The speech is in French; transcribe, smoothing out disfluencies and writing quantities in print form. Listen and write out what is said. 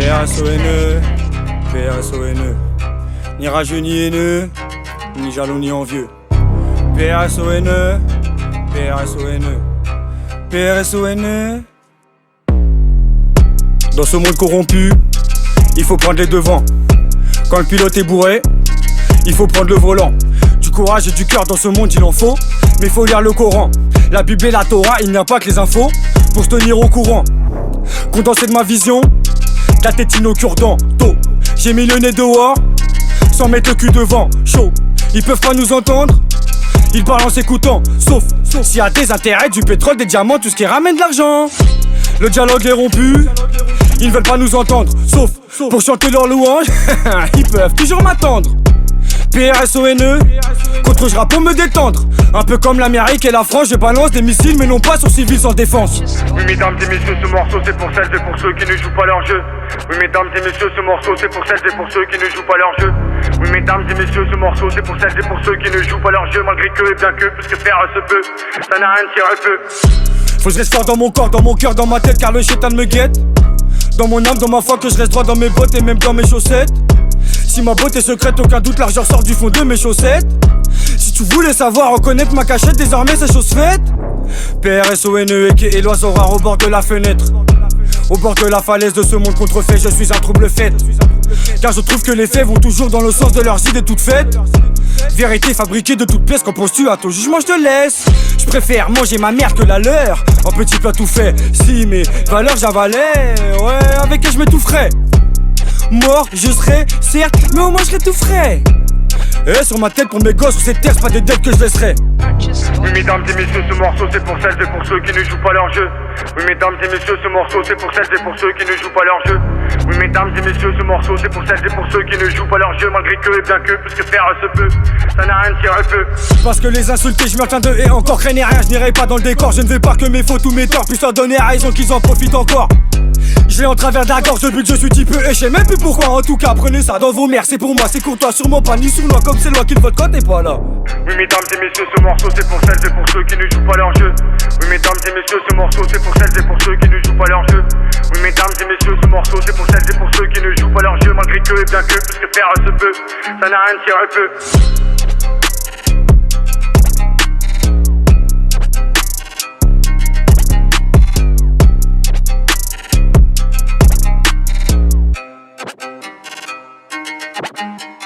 P-A-S-O-N-E, P-A-S-O-N-E. Ni rageux ni haineux, ni jaloux ni envieux. P-A-S-O-N-E, P-A-S-O-N-E, P-A-S-O-N-E. Dans ce monde corrompu, il faut prendre les devants. Quand le pilote est bourré, il faut prendre le volant. Du courage et du cœur dans ce monde il en faut, mais il faut lire le Coran. La Bible et la Torah, il n'y a pas que les infos pour se tenir au courant. Condensé de ma vision, la tétine au cure-dent, tôt. J'ai mis le nez dehors, sans mettre le cul devant, chaud. Ils peuvent pas nous entendre, ils parlent en s'écoutant. Sauf s'il y a des intérêts, du pétrole, des diamants, tout ce qui ramène de l'argent. Le dialogue est rompu, ils ne veulent pas nous entendre. Sauf pour chanter leur louange, ils peuvent toujours m'attendre. P-R-S-O-N-E, contre je rappe pour me détendre. Un peu comme l'Amérique et la France, je balance des missiles mais non pas sur civils sans défense. Oui mesdames et messieurs, ce morceau c'est pour celles et pour ceux qui ne jouent pas leur jeu. Oui mesdames et messieurs, ce morceau c'est pour celles et pour ceux qui ne jouent pas leur jeu. Oui mesdames et messieurs, ce morceau c'est pour celles et pour ceux qui ne jouent pas leur jeu. Malgré que et bien que, puisque faire se peut, ça n'a rien de tirer peu. Faut que je reste fort dans mon corps, dans mon cœur, dans ma tête, car le chétan me guette. Dans mon âme, dans ma foi, que je reste droit dans mes bottes et même dans mes chaussettes. Si ma beauté est secrète, aucun doute, l'argent sort du fond de mes chaussettes. Si tu voulais savoir reconnaître ma cachette, désormais c'est chose faite. P-R-S-O-N-E, et l'oiseau rare au bord de la fenêtre. Au bord de la falaise de ce monde contrefait, je suis un trouble fait. Car je trouve que les faits vont toujours dans le sens de leurs idées toutes faites. Vérité fabriquée de toutes pièces, qu'en penses-tu à ton jugement, je te laisse. Je préfère manger ma merde que la leur, en petit plat tout fait. Si mes valeurs j'avalais, ouais, avec elle je m'étoufferais. Mort, je serai, certes, mais au moins je serai tout frais. Et sur ma tête pour mes gosses, sur cette terre, c'est pas des dettes que je laisserai. Oui mesdames et messieurs, ce morceau c'est pour celles et pour ceux qui ne jouent pas leur jeu. Oui mesdames et messieurs, ce morceau c'est pour celles et pour ceux qui ne jouent pas leur jeu. Oui mesdames et messieurs, ce morceau c'est pour celles et pour ceux qui ne jouent pas leur jeu. Malgré que et bien que, puisque faire se peut, ça n'a rien de tirer peu. Parce que les insultés, je me retiens d'eux et encore craignez rien, je n'irai pas dans le décor. Je ne veux pas que mes fautes ou mes torts puissent leur donner raison qu'ils en profitent encore. Je l'ai en travers de la gorge, le but je suis type et je sais même plus pourquoi. En tout cas prenez ça dans vos mères, c'est pour moi, c'est courtois, sûrement pas ni sournois. Comme c'est loin qu'il vote quand t'es pas là. Oui mesdames et messieurs, ce morceau c'est pour celles et pour ceux qui ne jouent pas leur jeu. Oui mesdames et messieurs, ce morceau c'est pour celles et pour ceux qui ne jouent pas leur jeu. Oui mesdames et messieurs, ce morceau c'est pour celles et pour ceux qui ne jouent pas leur jeu. Malgré que et bien que, puisque faire se peut, ça n'a rien de tirer peu. Thank you.